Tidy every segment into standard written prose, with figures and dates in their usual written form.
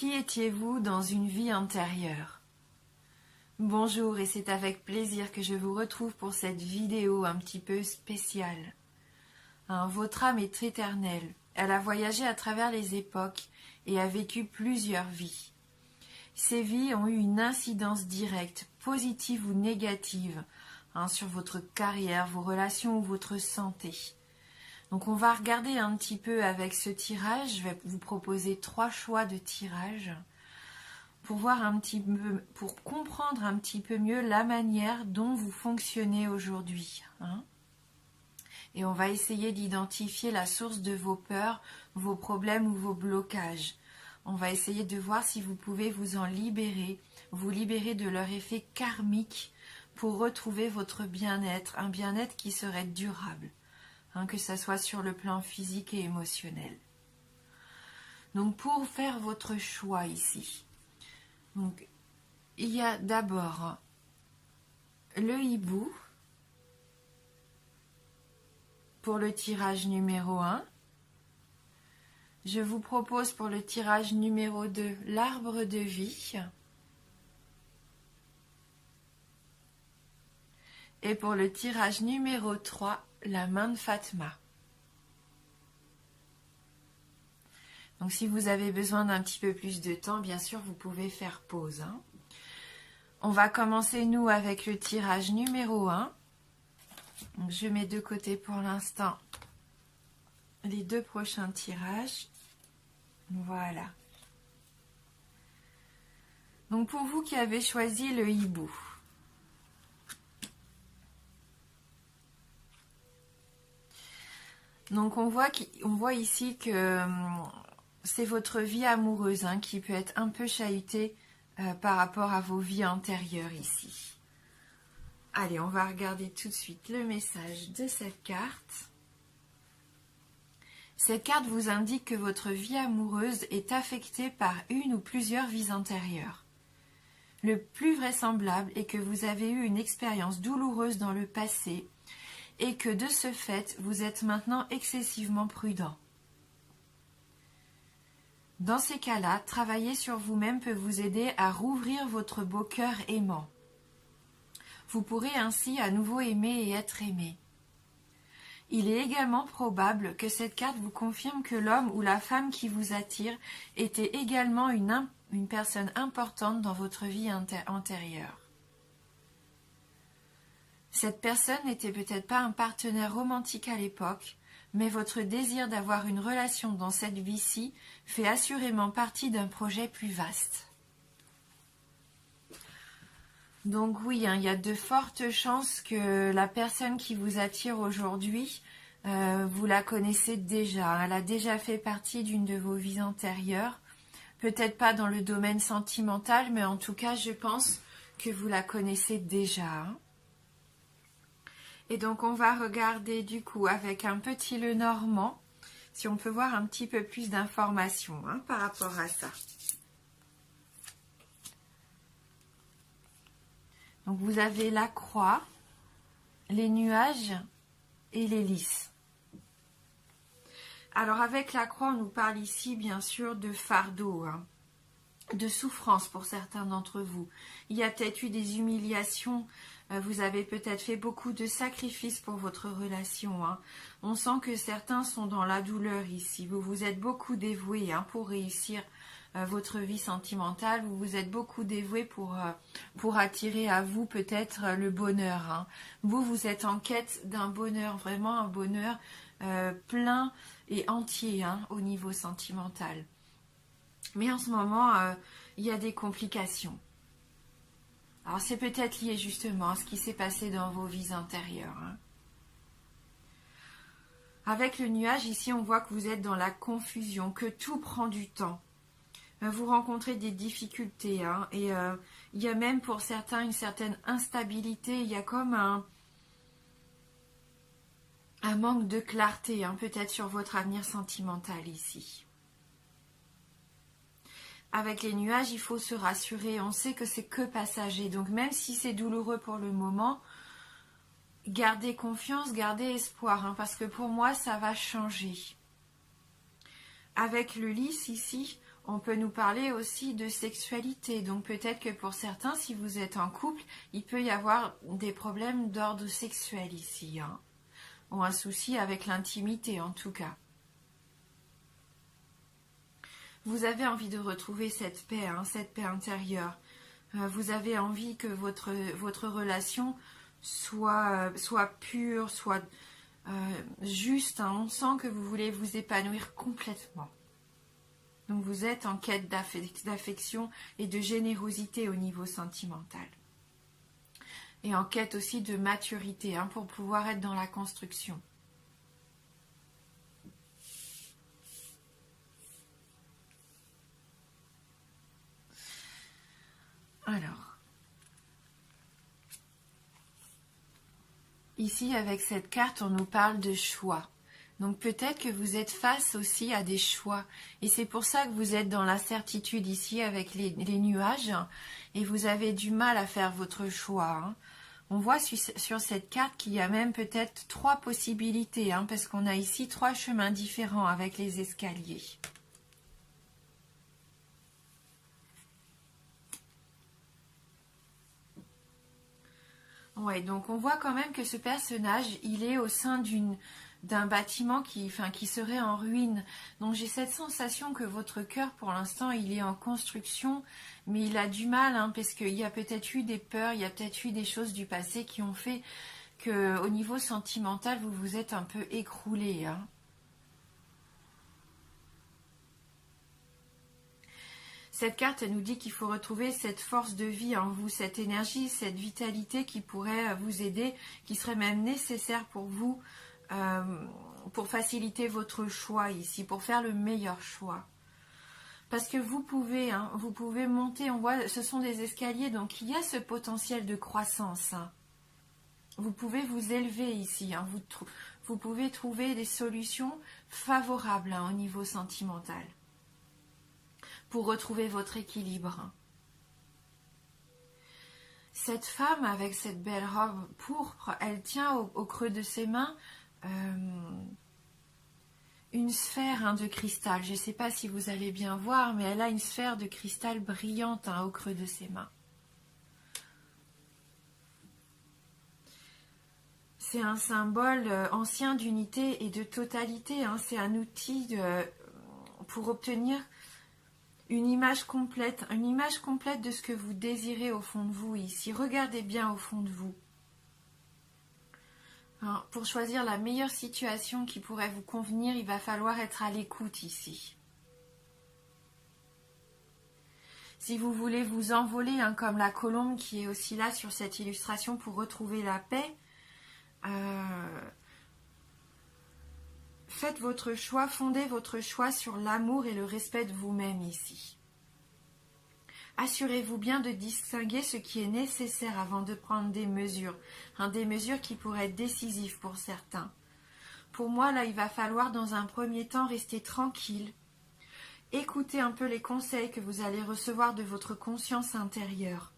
Qui étiez-vous dans une vie antérieure? Bonjour et c'est avec plaisir que je vous retrouve pour cette vidéo un petit peu spéciale. Votre âme est éternelle. Elle a voyagé à travers les époques et a vécu plusieurs vies. Ces vies ont eu une incidence directe, positive ou négative, sur votre carrière, vos relations ou votre santé. Donc on va regarder un petit peu avec ce tirage. Je vais vous proposer 3 choix de tirage pour voir un petit peu, pour comprendre un petit peu mieux la manière dont vous fonctionnez aujourd'hui. Et on va essayer d'identifier la source de vos peurs, vos problèmes ou vos blocages. On va essayer de voir si vous pouvez vous en libérer, vous libérer de leur effet karmique pour retrouver votre bien-être, un bien-être qui serait durable, que ce soit sur le plan physique et émotionnel. Donc pour faire votre choix ici, donc, il y a d'abord le hibou pour le tirage numéro 1. Je vous propose pour le tirage numéro 2 l'arbre de vie. Et pour le tirage numéro 3, la main de Fatma. Donc si vous avez besoin d'un petit peu plus de temps, bien sûr, vous pouvez faire pause. On va commencer, nous, avec le tirage numéro 1. Donc, je mets de côté pour l'instant les 2 prochains tirages. Voilà. Donc pour vous qui avez choisi le hibou, donc on voit ici que c'est votre vie amoureuse qui peut être un peu chahutée par rapport à vos vies antérieures ici. Allez, on va regarder tout de suite le message de cette carte. Cette carte vous indique que votre vie amoureuse est affectée par une ou plusieurs vies antérieures. Le plus vraisemblable est que vous avez eu une expérience douloureuse dans le passé et que de ce fait, vous êtes maintenant excessivement prudent. Dans ces cas-là, travailler sur vous-même peut vous aider à rouvrir votre beau cœur aimant. Vous pourrez ainsi à nouveau aimer et être aimé. Il est également probable que cette carte vous confirme que l'homme ou la femme qui vous attire était également une personne importante dans votre vie antérieure. Cette personne n'était peut-être pas un partenaire romantique à l'époque, mais votre désir d'avoir une relation dans cette vie-ci fait assurément partie d'un projet plus vaste. Donc oui, il y a de fortes chances que la personne qui vous attire aujourd'hui, vous la connaissez déjà. Elle a déjà fait partie d'une de vos vies antérieures. Peut-être pas dans le domaine sentimental, mais en tout cas, je pense que vous la connaissez déjà. Et donc on va regarder du coup avec un petit Lenormand, si on peut voir un petit peu plus d'informations par rapport à ça. Donc vous avez la croix, les nuages et les lys. Alors avec la croix, on nous parle ici bien sûr de fardeau, de souffrance pour certains d'entre vous. Il y a peut-être eu des humiliations, vous avez peut-être fait beaucoup de sacrifices pour votre relation. On sent que certains sont dans la douleur ici. Vous vous êtes beaucoup dévoués pour réussir votre vie sentimentale. Vous vous êtes beaucoup dévoués pour attirer à vous peut-être le bonheur. Vous êtes en quête d'un bonheur, vraiment un bonheur plein et entier au niveau sentimental. Mais en ce moment, il y a des complications. Alors c'est peut-être lié justement à ce qui s'est passé dans vos vies antérieures. Avec le nuage, ici, on voit que vous êtes dans la confusion, que tout prend du temps. Vous rencontrez des difficultés. Et il y a même pour certains une certaine instabilité. Il y a comme un manque de clarté, peut-être sur votre avenir sentimental ici. Avec les nuages, il faut se rassurer. On sait que c'est que passager. Donc même si c'est douloureux pour le moment, gardez confiance, gardez espoir. Parce que pour moi, ça va changer. Avec le lys ici, On peut nous parler aussi de sexualité. Donc peut-être que pour certains, si vous êtes en couple, il peut y avoir des problèmes d'ordre sexuel ici, hein, ou un souci avec l'intimité en tout cas. Vous avez envie de retrouver cette paix, hein, cette paix intérieure. Vous avez envie que votre relation soit pure, soit juste. Hein. On sent que vous voulez vous épanouir complètement. Donc vous êtes en quête d'affection et de générosité au niveau sentimental. Et en quête aussi de maturité, hein, pour pouvoir être dans la construction. Alors, ici avec cette carte, on nous parle de choix. Donc peut-être que vous êtes face aussi à des choix. Et c'est pour ça que vous êtes dans l'incertitude ici avec les nuages. Et vous avez du mal à faire votre choix. Hein. On voit sur cette carte qu'il y a même peut-être 3 possibilités. Hein, parce qu'on a ici 3 chemins différents avec les escaliers. Ouais, donc on voit quand même que ce personnage, il est au sein d'un bâtiment qui serait en ruine. Donc j'ai cette sensation que votre cœur, pour l'instant, il est en construction, mais il a du mal, hein, parce qu'il y a peut-être eu des peurs, il y a peut-être eu des choses du passé qui ont fait que, au niveau sentimental, vous vous êtes un peu écroulé, hein. Cette carte, elle nous dit qu'il faut retrouver cette force de vie en vous, cette énergie, cette vitalité qui pourrait vous aider, qui serait même nécessaire pour vous, pour faciliter votre choix ici, pour faire le meilleur choix. Parce que vous pouvez, hein, vous pouvez monter, on voit, ce sont des escaliers, donc il y a ce potentiel de croissance. Hein. Vous pouvez vous élever ici, hein, vous pouvez trouver des solutions favorables, hein, au niveau sentimental. Pour retrouver votre équilibre. Cette femme avec cette belle robe pourpre, elle tient au creux de ses mains une sphère, hein, de cristal. Je ne sais pas si vous allez bien voir, mais elle a une sphère de cristal brillante, hein, au creux de ses mains. C'est un symbole ancien d'unité et de totalité. Hein. C'est un outil pour obtenir une image complète de ce que vous désirez au fond de vous ici. Regardez bien au fond de vous. Alors, pour choisir la meilleure situation qui pourrait vous convenir, il va falloir être à l'écoute ici. Si vous voulez vous envoler, hein, comme la colombe qui est aussi là sur cette illustration pour retrouver la paix, faites votre choix, fondez votre choix sur l'amour et le respect de vous-même ici. Assurez-vous bien de distinguer ce qui est nécessaire avant de prendre des mesures, hein, des mesures qui pourraient être décisives pour certains. Pour moi, là, il va falloir dans un premier temps rester tranquille, écouter un peu les conseils que vous allez recevoir de votre conscience intérieure.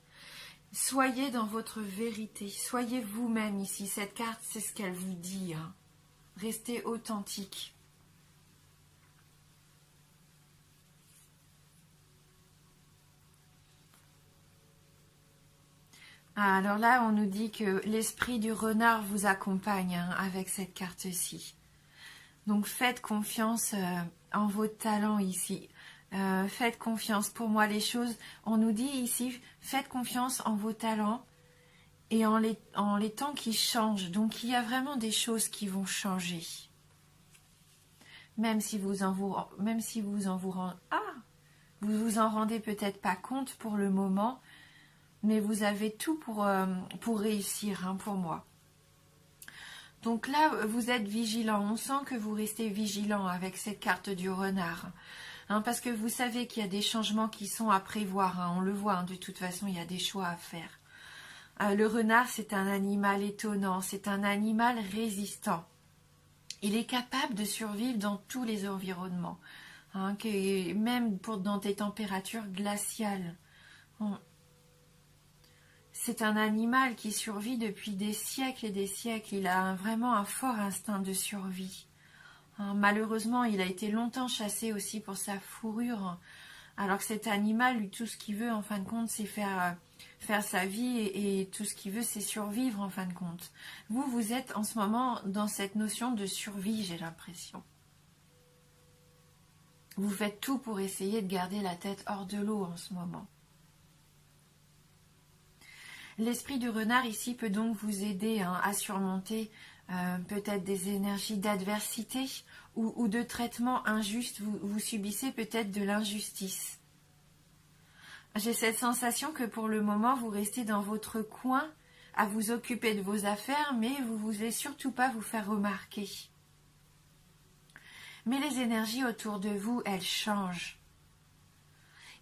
Soyez dans votre vérité, soyez vous-même ici. Cette carte, c'est ce qu'elle vous dit. Hein. Restez authentique. Alors là, on nous dit que l'esprit du renard vous accompagne, hein, avec cette carte-ci. Donc faites confiance en vos talents ici. Faites confiance. Pour moi, les choses, on nous dit ici, faites confiance en vos talents et en les temps qui changent. Donc il y a vraiment des choses qui vont changer. Même si vous vous en rendez peut-être pas compte pour le moment, mais vous avez tout pour réussir, hein, pour moi. Donc là, vous êtes vigilant. On sent que vous restez vigilant avec cette carte du renard. Hein, parce que vous savez qu'il y a des changements qui sont à prévoir. Hein, on le voit, hein, de toute façon, il y a des choix à faire. Le renard, c'est un animal étonnant. C'est un animal résistant. Il est capable de survivre dans tous les environnements. Hein, même dans des températures glaciales. C'est un animal qui survit depuis des siècles et des siècles. Il a vraiment un fort instinct de survie. Malheureusement, il a été longtemps chassé aussi pour sa fourrure. Alors que cet animal, lui, tout ce qu'il veut, en fin de compte, c'est faire sa vie et tout ce qu'il veut, c'est survivre, en fin de compte. Vous, vous êtes en ce moment dans cette notion de survie, j'ai l'impression. Vous faites tout pour essayer de garder la tête hors de l'eau en ce moment. L'esprit du renard ici peut donc vous aider à surmonter peut-être des énergies d'adversité ou de traitement injuste. Vous subissez peut-être de l'injustice. J'ai cette sensation que pour le moment, vous restez dans votre coin à vous occuper de vos affaires, mais vous ne voulez surtout pas vous faire remarquer. Mais les énergies autour de vous, elles changent.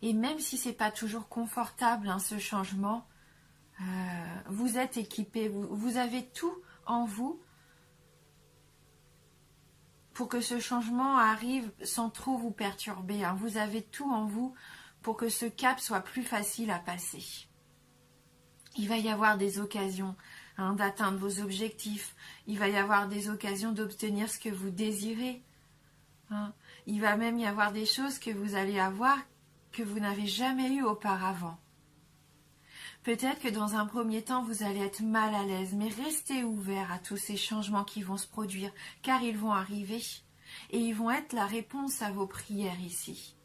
Et même si ce n'est pas toujours confortable, ce changement, vous êtes équipé, vous avez tout en vous pour que ce changement arrive sans trop vous perturber. Vous avez tout en vous pour que ce cap soit plus facile à passer. Il va y avoir des occasions d'atteindre vos objectifs. Il va y avoir des occasions d'obtenir ce que vous désirez. Il va même y avoir des choses que vous allez avoir que vous n'avez jamais eues auparavant. Peut-être que dans un premier temps, vous allez être mal à l'aise, mais restez ouvert à tous ces changements qui vont se produire, car ils vont arriver et ils vont être la réponse à vos prières ici.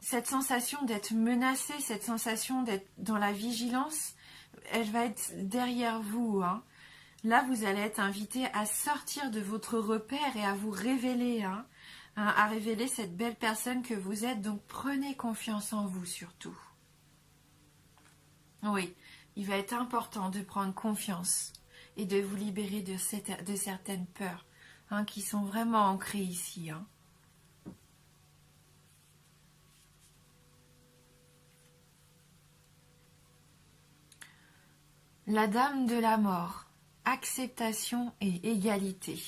Cette sensation d'être menacé, cette sensation d'être dans la vigilance, elle va être derrière vous. Là, vous allez être invité à sortir de votre repère et à vous révéler, à révéler cette belle personne que vous êtes. Donc, prenez confiance en vous surtout. Oui, il va être important de prendre confiance et de vous libérer de certaines peurs qui sont vraiment ancrées ici. La dame de la mort, acceptation et égalité.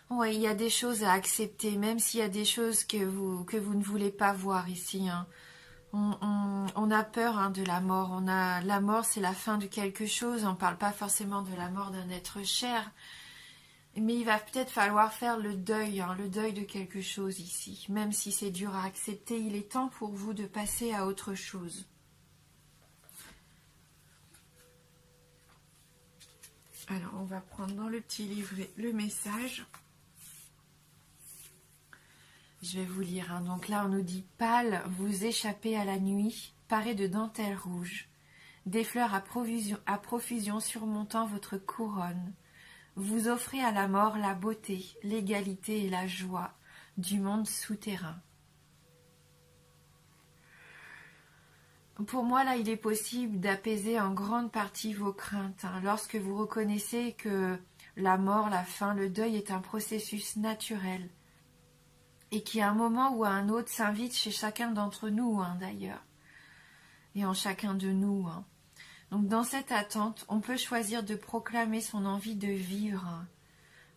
Oui, il y a des choses à accepter, même s'il y a des choses que vous ne voulez pas voir ici. On a peur de la mort. La mort, c'est la fin de quelque chose. On ne parle pas forcément de la mort d'un être cher. Mais il va peut-être falloir faire le deuil de quelque chose ici. Même si c'est dur à accepter, il est temps pour vous de passer à autre chose. Alors, on va prendre dans le petit livret le message. Je vais vous lire. Donc là, on nous dit « Pâle, vous échappez à la nuit, paré de dentelle rouge, des fleurs à profusion surmontant votre couronne. Vous offrez à la mort la beauté, l'égalité et la joie du monde souterrain. » Pour moi, là, il est possible d'apaiser en grande partie vos craintes. Lorsque vous reconnaissez que la mort, la fin, le deuil est un processus naturel et qui, à un moment ou à un autre, s'invite chez chacun d'entre nous, d'ailleurs, et en chacun de nous. Donc, dans cette attente, on peut choisir de proclamer son envie de vivre,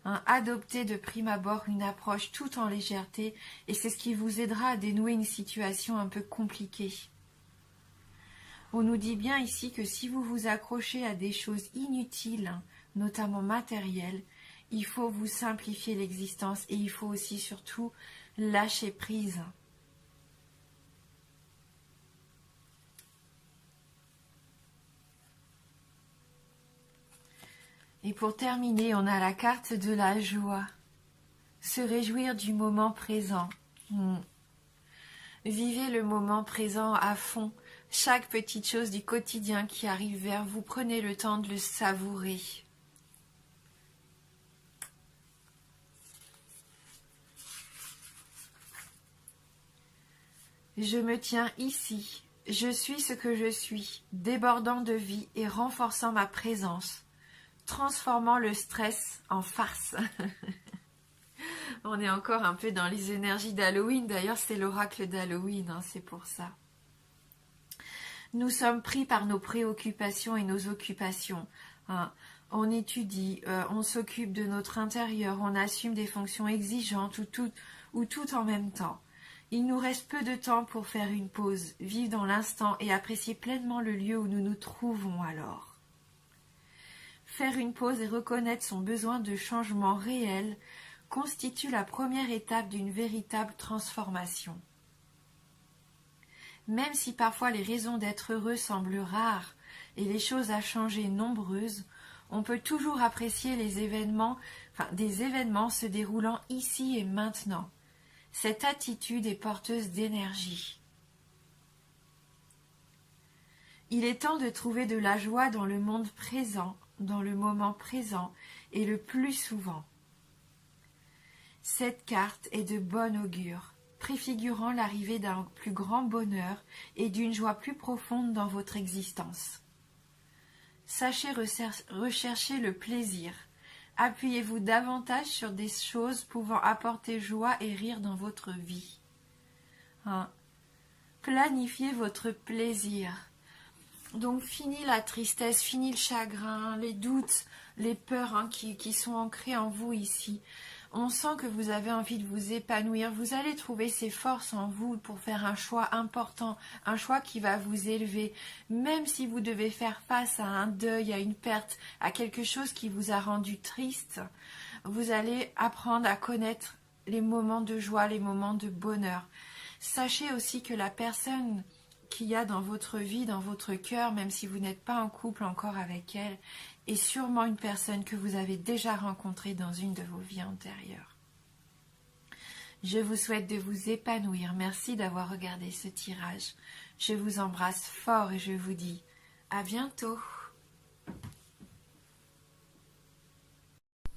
adopter de prime abord une approche tout en légèreté, et c'est ce qui vous aidera à dénouer une situation un peu compliquée. On nous dit bien ici que si vous vous accrochez à des choses inutiles, notamment matérielles, il faut vous simplifier l'existence et il faut aussi surtout lâcher prise. Et pour terminer, on a la carte de la joie. Se réjouir du moment présent. Vivez le moment présent à fond. Chaque petite chose du quotidien qui arrive vers vous, prenez le temps de le savourer. Je me tiens ici, je suis ce que je suis, débordant de vie et renforçant ma présence, transformant le stress en farce. On est encore un peu dans les énergies d'Halloween, d'ailleurs c'est l'oracle d'Halloween, c'est pour ça. Nous sommes pris par nos préoccupations et nos occupations. On étudie, on s'occupe de notre intérieur, on assume des fonctions exigeantes ou tout en même temps. Il nous reste peu de temps pour faire une pause, vivre dans l'instant et apprécier pleinement le lieu où nous nous trouvons alors. Faire une pause et reconnaître son besoin de changement réel constitue la première étape d'une véritable transformation. Même si parfois les raisons d'être heureux semblent rares et les choses à changer nombreuses, on peut toujours apprécier des événements se déroulant ici et maintenant. Cette attitude est porteuse d'énergie. Il est temps de trouver de la joie dans le monde présent, dans le moment présent et le plus souvent. Cette carte est de bon augure, préfigurant l'arrivée d'un plus grand bonheur et d'une joie plus profonde dans votre existence. Sachez rechercher le plaisir. Appuyez-vous davantage sur des choses pouvant apporter joie et rire dans votre vie. Planifiez votre plaisir. Donc fini la tristesse, fini le chagrin, les doutes, les peurs qui sont ancrées en vous ici. On sent que vous avez envie de vous épanouir. Vous allez trouver ces forces en vous pour faire un choix important, un choix qui va vous élever. Même si vous devez faire face à un deuil, à une perte, à quelque chose qui vous a rendu triste, vous allez apprendre à connaître les moments de joie, les moments de bonheur. Sachez aussi que la personne qu'il y a dans votre vie, dans votre cœur, même si vous n'êtes pas en couple encore avec elle, est sûrement une personne que vous avez déjà rencontrée dans une de vos vies antérieures. Je vous souhaite de vous épanouir. Merci d'avoir regardé ce tirage. Je vous embrasse fort et je vous dis à bientôt.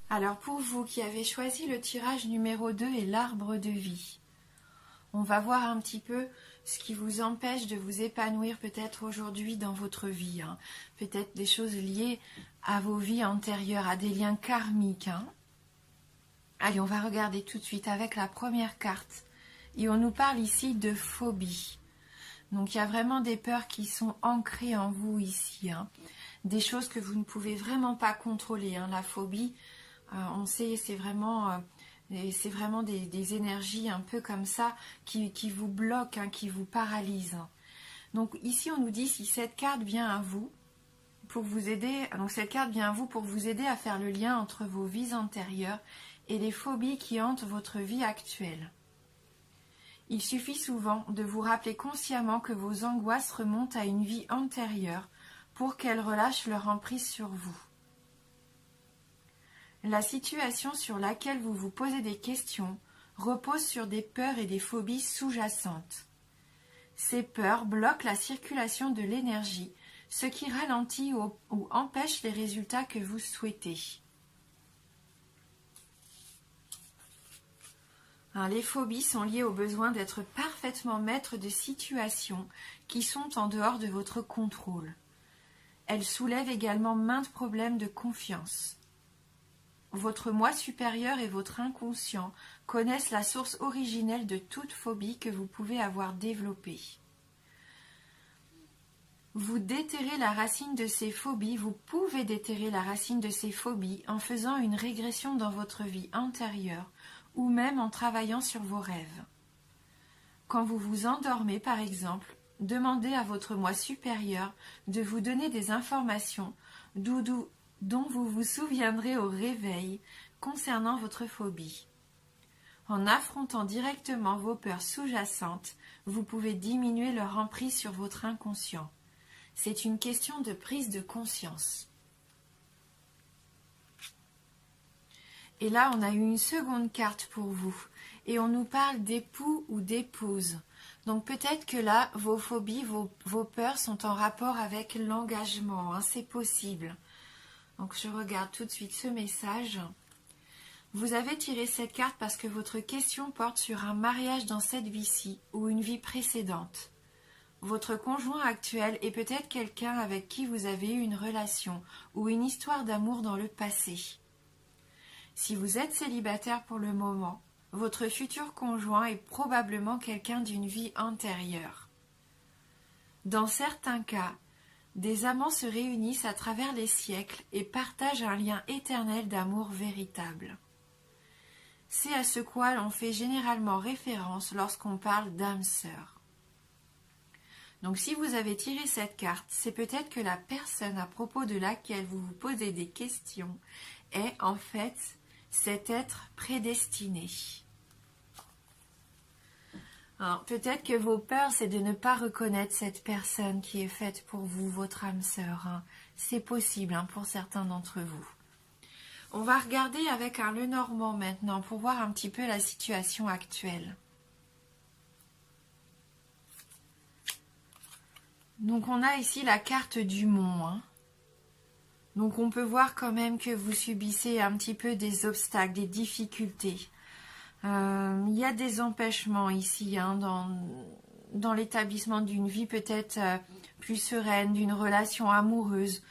Alors pour vous qui avez choisi le tirage numéro 2 et l'arbre de vie, on va voir un petit peu ce qui vous empêche de vous épanouir peut-être aujourd'hui dans votre vie. Peut-être des choses liées à vos vies antérieures, à des liens karmiques. Allez, on va regarder tout de suite avec la première carte. Et on nous parle ici de phobie. Donc il y a vraiment des peurs qui sont ancrées en vous ici. Des choses que vous ne pouvez vraiment pas contrôler. La phobie, on sait, c'est vraiment... c'est vraiment des énergies un peu comme ça qui vous bloquent, qui vous paralysent. Donc ici on nous dit si cette carte vient à vous pour vous aider, donc cette carte vient à vous pour vous aider à faire le lien entre vos vies antérieures et les phobies qui hantent votre vie actuelle. Il suffit souvent de vous rappeler consciemment que vos angoisses remontent à une vie antérieure pour qu'elles relâchent leur emprise sur vous. La situation sur laquelle vous vous posez des questions repose sur des peurs et des phobies sous-jacentes. Ces peurs bloquent la circulation de l'énergie, ce qui ralentit ou empêche les résultats que vous souhaitez. Les phobies sont liées au besoin d'être parfaitement maître de situations qui sont en dehors de votre contrôle. Elles soulèvent également maintes problèmes de confiance. Votre moi supérieur et votre inconscient connaissent la source originelle de toute phobie que vous pouvez avoir développée. Vous déterrez la racine de ces phobies, vous pouvez déterrer la racine de ces phobies en faisant une régression dans votre vie antérieure ou même en travaillant sur vos rêves. Quand vous vous endormez par exemple, demandez à votre moi supérieur de vous donner des informations dont vous vous souviendrez au réveil concernant votre phobie. En affrontant directement vos peurs sous-jacentes, vous pouvez diminuer leur emprise sur votre inconscient. C'est une question de prise de conscience. Et là, on a eu une seconde carte pour vous. Et on nous parle d'époux ou d'épouse. Donc peut-être que là, vos phobies, vos peurs sont en rapport avec l'engagement. C'est possible. Donc je regarde tout de suite ce message. Vous avez tiré cette carte parce que votre question porte sur un mariage dans cette vie-ci ou une vie précédente. Votre conjoint actuel est peut-être quelqu'un avec qui vous avez eu une relation ou une histoire d'amour dans le passé. Si vous êtes célibataire pour le moment, votre futur conjoint est probablement quelqu'un d'une vie antérieure. Dans certains cas, des amants se réunissent à travers les siècles et partagent un lien éternel d'amour véritable. C'est à ce quoi l'on fait généralement référence lorsqu'on parle d'âme sœur. Donc si vous avez tiré cette carte, c'est peut-être que la personne à propos de laquelle vous vous posez des questions est en fait cet être prédestiné. Alors, peut-être que vos peurs, c'est de ne pas reconnaître cette personne qui est faite pour vous, votre âme sœur. Hein. C'est possible pour certains d'entre vous. On va regarder avec un Lenormand maintenant pour voir un petit peu la situation actuelle. Donc on a ici la carte du mont. Hein. Donc on peut voir quand même que vous subissez un petit peu des obstacles, des difficultés. Il y a des empêchements ici dans l'établissement d'une vie peut-être plus sereine, d'une relation amoureuse.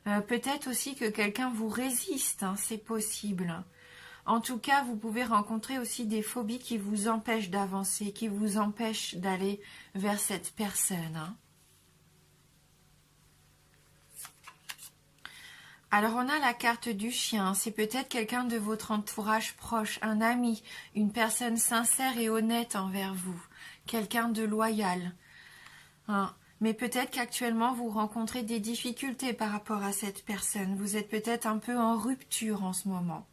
Peut-être aussi que quelqu'un vous résiste, c'est possible. En tout cas, vous pouvez rencontrer aussi des phobies qui vous empêchent d'avancer, qui vous empêchent d'aller vers cette personne. Alors on a la carte du chien, c'est peut-être quelqu'un de votre entourage proche, un ami, une personne sincère et honnête envers vous, quelqu'un de loyal. Mais peut-être qu'actuellement vous rencontrez des difficultés par rapport à cette personne, vous êtes peut-être un peu en rupture en ce moment.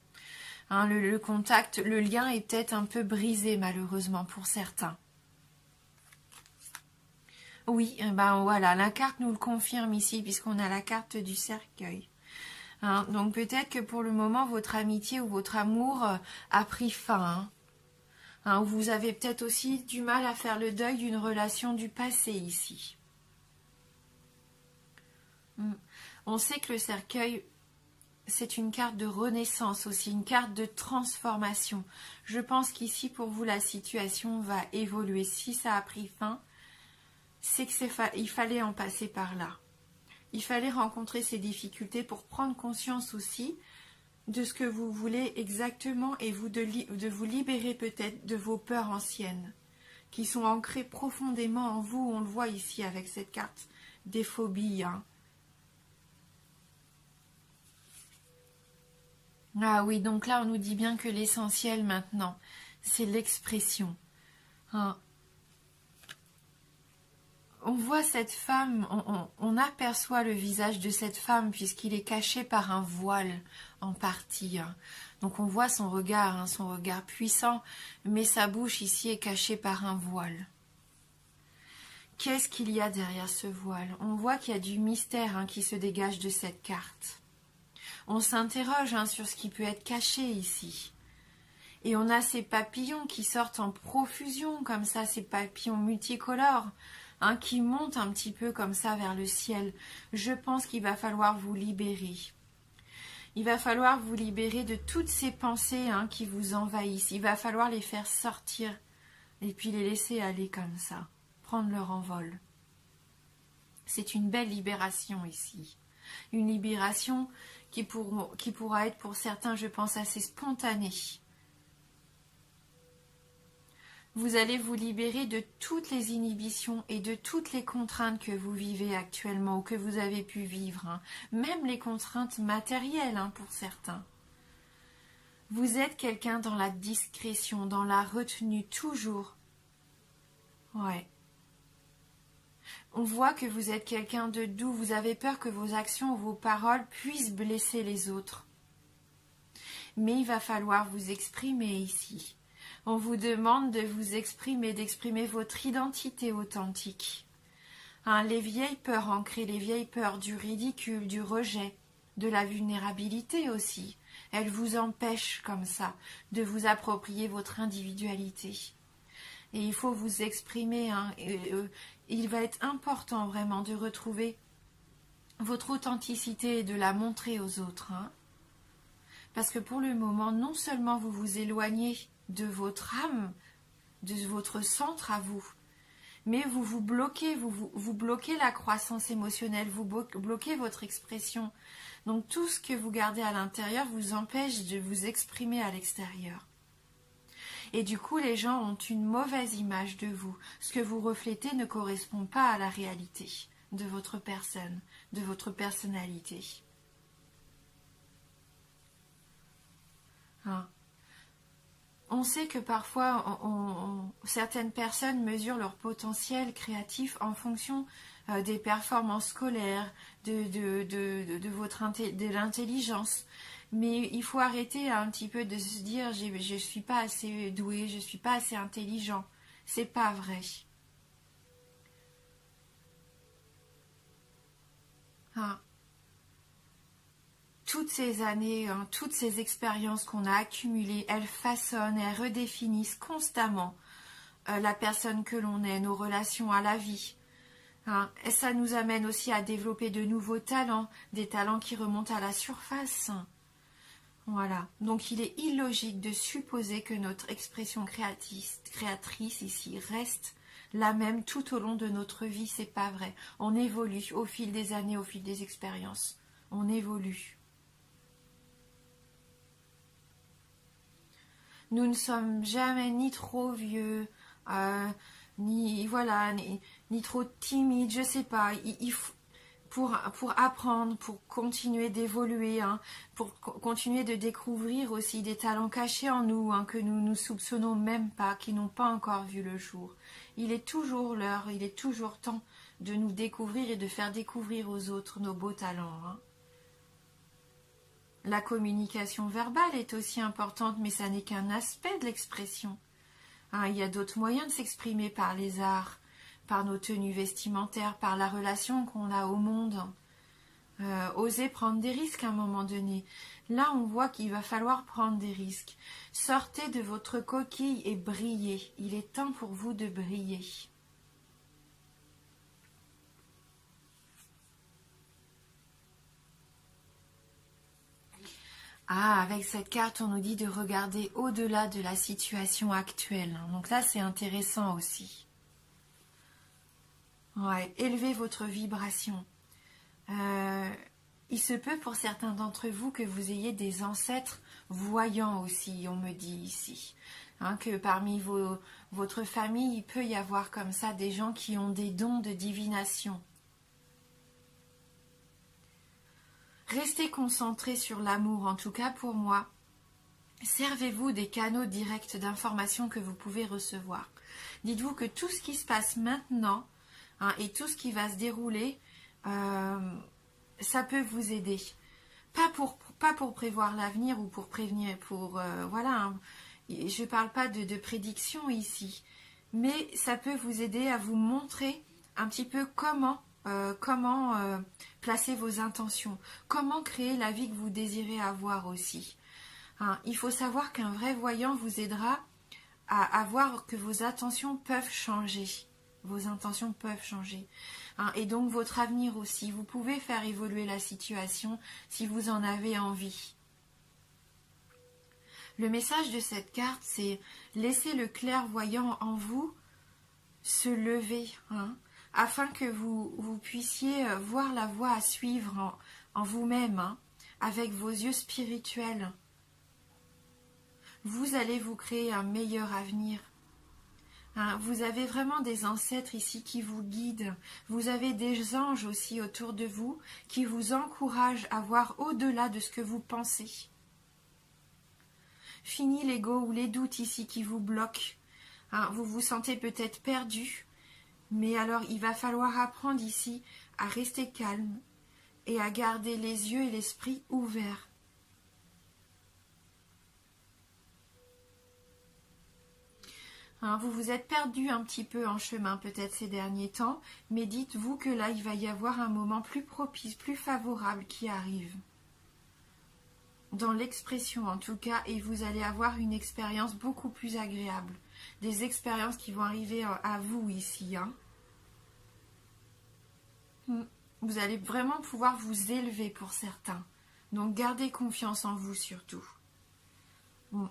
Le contact, le lien est peut-être un peu brisé malheureusement pour certains. Oui, voilà, la carte nous le confirme ici puisqu'on a la carte du cercueil. Donc peut-être que pour le moment, votre amitié ou votre amour a pris fin. Vous avez peut-être aussi du mal à faire le deuil d'une relation du passé ici. On sait que le cercueil, c'est une carte de renaissance aussi, une carte de transformation. Je pense qu'ici, pour vous, la situation va évoluer. Si ça a pris fin, c'est qu'il fallait en passer par là. Il fallait rencontrer ces difficultés pour prendre conscience aussi de ce que vous voulez exactement et de vous libérer peut-être de vos peurs anciennes qui sont ancrées profondément en vous. On le voit ici avec cette carte des phobies. Ah oui, donc là on nous dit bien que l'essentiel maintenant, c'est l'expression. On voit cette femme, on aperçoit le visage de cette femme puisqu'il est caché par un voile en partie. Donc on voit son regard puissant, mais sa bouche ici est cachée par un voile. Qu'est-ce qu'il y a derrière ce voile? On voit qu'il y a du mystère qui se dégage de cette carte. On s'interroge sur ce qui peut être caché ici. Et on a ces papillons qui sortent en profusion comme ça, ces papillons multicolores. Qui monte un petit peu comme ça vers le ciel. Je pense qu'il va falloir vous libérer. Il va falloir vous libérer de toutes ces pensées qui vous envahissent. Il va falloir les faire sortir et puis les laisser aller comme ça, prendre leur envol. C'est une belle libération ici. Une libération qui pourra être pour certains, je pense, assez spontanée. Vous allez vous libérer de toutes les inhibitions et de toutes les contraintes que vous vivez actuellement ou que vous avez pu vivre, même les contraintes matérielles pour certains. Vous êtes quelqu'un dans la discrétion, dans la retenue, toujours. Ouais. On voit que vous êtes quelqu'un de doux, vous avez peur que vos actions ou vos paroles puissent blesser les autres. Mais il va falloir vous exprimer ici. On vous demande de vous exprimer, d'exprimer votre identité authentique. Les vieilles peurs ancrées, les vieilles peurs du ridicule, du rejet, de la vulnérabilité aussi, elles vous empêchent comme ça de vous approprier votre individualité. Et il faut vous exprimer. Il va être important vraiment de retrouver votre authenticité et de la montrer aux autres. Parce que pour le moment, non seulement vous vous éloignez de votre âme, de votre centre à vous, mais vous vous bloquez, vous bloquez la croissance émotionnelle, vous bloquez votre expression. Donc tout ce que vous gardez à l'intérieur vous empêche de vous exprimer à l'extérieur. Et du coup, les gens ont une mauvaise image de vous. Ce que vous reflétez ne correspond pas à la réalité de votre personne, de votre personnalité. On on sait que parfois, certaines personnes mesurent leur potentiel créatif en fonction des performances scolaires, de l'intelligence. Mais il faut arrêter un petit peu de se dire je suis pas assez doué, je suis pas assez intelligent. C'est pas vrai. Hein. Toutes ces années, hein, toutes ces expériences qu'on a accumulées, elles façonnent, elles redéfinissent constamment la personne que l'on est, nos relations à la vie. Hein. Et ça nous amène aussi à développer de nouveaux talents, des talents qui remontent à la surface. Voilà. Donc il est illogique de supposer que notre expression créatrice ici reste la même tout au long de notre vie. C'est pas vrai. On évolue au fil des années, au fil des expériences. On évolue. Nous ne sommes jamais ni trop vieux, ni voilà, ni trop timides, je sais pas. Pour apprendre, pour continuer d'évoluer, hein, pour continuer de découvrir aussi des talents cachés en nous, hein, que nous ne soupçonnons même pas, qui n'ont pas encore vu le jour. Il est toujours l'heure, il est toujours temps de nous découvrir et de faire découvrir aux autres nos beaux talents. Hein. La communication verbale est aussi importante, mais ça n'est qu'un aspect de l'expression. Hein, il y a d'autres moyens de s'exprimer par les arts, par nos tenues vestimentaires, par la relation qu'on a au monde. Oser prendre des risques à un moment donné. Là, on voit qu'il va falloir prendre des risques. Sortez de votre coquille et brillez. Il est temps pour vous de briller. Ah, avec cette carte, on nous dit de regarder au-delà de la situation actuelle. Donc là, c'est intéressant aussi. Ouais, élevez votre vibration. Il se peut pour certains d'entre vous que vous ayez des ancêtres voyants aussi, on me dit ici. Hein, que parmi votre famille, il peut y avoir comme ça des gens qui ont des dons de divination. Restez concentrés sur l'amour, en tout cas pour moi. Servez-vous des canaux directs d'information que vous pouvez recevoir. Dites-vous que tout ce qui se passe maintenant, hein, et tout ce qui va se dérouler, ça peut vous aider. Pas pour prévoir l'avenir ou pour prévenir, voilà. Hein. Je ne parle pas de prédiction ici, mais ça peut vous aider à vous montrer un petit peu comment placer vos intentions, comment créer la vie que vous désirez avoir aussi. Hein, il faut savoir qu'un vrai voyant vous aidera à voir que vos intentions peuvent changer. Vos intentions peuvent changer. Hein, et donc votre avenir aussi. Vous pouvez faire évoluer la situation si vous en avez envie. Le message de cette carte, c'est laisser le clairvoyant en vous se lever, hein, afin que vous puissiez voir la voie à suivre en vous-même, hein, avec vos yeux spirituels. Vous allez vous créer un meilleur avenir. Hein, vous avez vraiment des ancêtres ici qui vous guident. Vous avez des anges aussi autour de vous qui vous encouragent à voir au-delà de ce que vous pensez. Fini l'ego ou les doutes ici qui vous bloquent. Hein, vous vous sentez peut-être perdu. Mais alors, il va falloir apprendre ici à rester calme et à garder les yeux et l'esprit ouverts. Hein, vous vous êtes perdu un petit peu en chemin peut-être ces derniers temps, mais dites-vous que là, il va y avoir un moment plus propice, plus favorable qui arrive. Dans l'expression en tout cas, et vous allez avoir une expérience beaucoup plus agréable. Des expériences qui vont arriver à vous ici. Hein. Vous allez vraiment pouvoir vous élever pour certains. Donc gardez confiance en vous surtout.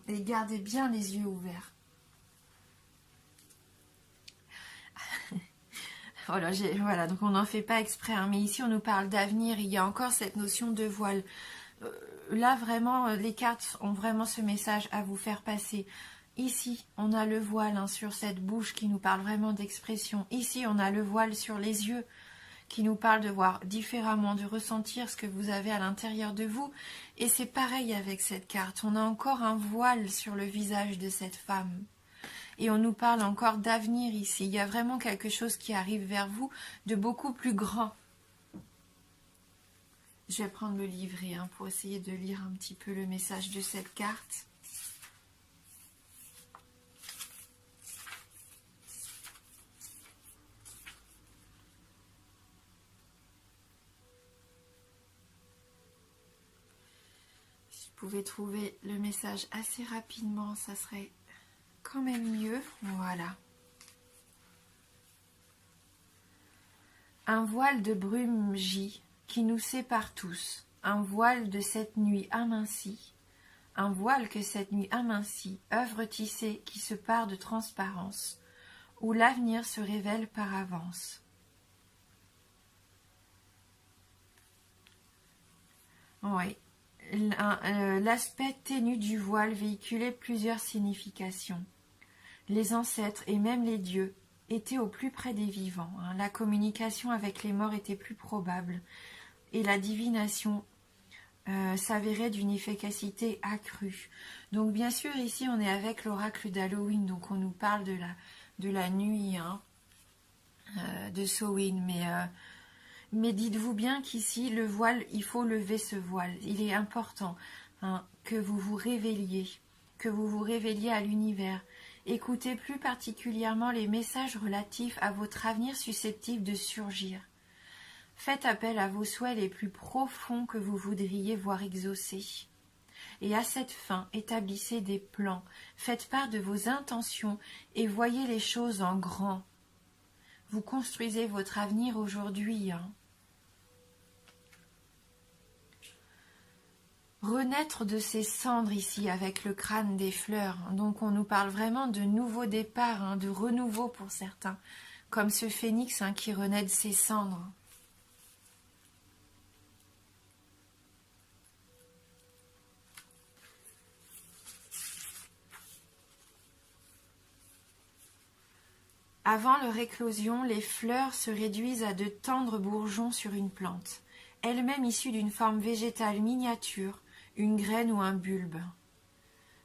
Et gardez bien les yeux ouverts. Voilà, donc on n'en fait pas exprès. Hein, mais ici on nous parle d'avenir. Il y a encore cette notion de voile. Là vraiment, les cartes ont vraiment ce message à vous faire passer. Ici, on a le voile, hein, sur cette bouche qui nous parle vraiment d'expression. Ici, on a le voile sur les yeux qui nous parle de voir différemment, de ressentir ce que vous avez à l'intérieur de vous. Et c'est pareil avec cette carte. On a encore un voile sur le visage de cette femme. Et on nous parle encore d'avenir ici. Il y a vraiment quelque chose qui arrive vers vous de beaucoup plus grand. Je vais prendre le livret pour essayer de lire un petit peu le message de cette carte. Si vous pouvez trouver le message assez rapidement, ça serait quand même mieux. Voilà. Un voile de brume gît qui nous sépare tous, un voile de cette nuit amincie, un voile que cette nuit amincie, œuvre tissée qui se pare de transparence, où l'avenir se révèle par avance. Oui, l'aspect ténu du voile véhiculait plusieurs significations. Les ancêtres et même les dieux étaient au plus près des vivants. La communication avec les morts était plus probable et la divination s'avérait d'une efficacité accrue. Donc bien sûr ici on est avec l'oracle d'Halloween, donc on nous parle de la nuit de Samhain, mais dites-vous bien qu'ici le voile, il faut lever ce voile. Il est important que vous vous révéliez à l'univers. Écoutez plus particulièrement les messages relatifs à votre avenir susceptible de surgir. Faites appel à vos souhaits les plus profonds que vous voudriez voir exaucés. Et à cette fin, établissez des plans, faites part de vos intentions et voyez les choses en grand. Vous construisez votre avenir aujourd'hui. Renaître de ces cendres ici avec le crâne des fleurs. Donc on nous parle vraiment de nouveau départ, de renouveau pour certains, comme ce phénix qui renaît de ses cendres. Avant leur éclosion, les fleurs se réduisent à de tendres bourgeons sur une plante, elle-même issue d'une forme végétale miniature, une graine ou un bulbe.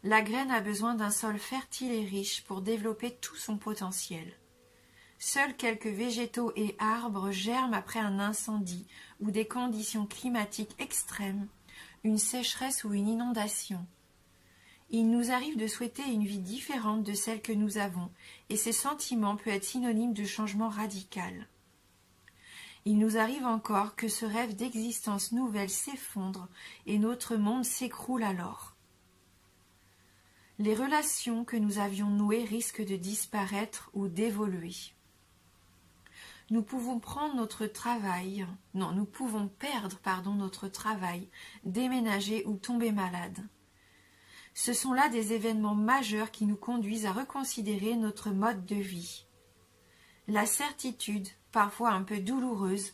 La graine a besoin d'un sol fertile et riche pour développer tout son potentiel. Seuls quelques végétaux et arbres germent après un incendie ou des conditions climatiques extrêmes, une sécheresse ou une inondation. Il nous arrive de souhaiter une vie différente de celle que nous avons, et ces sentiments peuvent être synonymes de changement radical. Il nous arrive encore que ce rêve d'existence nouvelle s'effondre et notre monde s'écroule alors. Les relations que nous avions nouées risquent de disparaître ou d'évoluer. Nous pouvons perdre notre travail, déménager ou tomber malade. Ce sont là des événements majeurs qui nous conduisent à reconsidérer notre mode de vie. La certitude, parfois un peu douloureuse,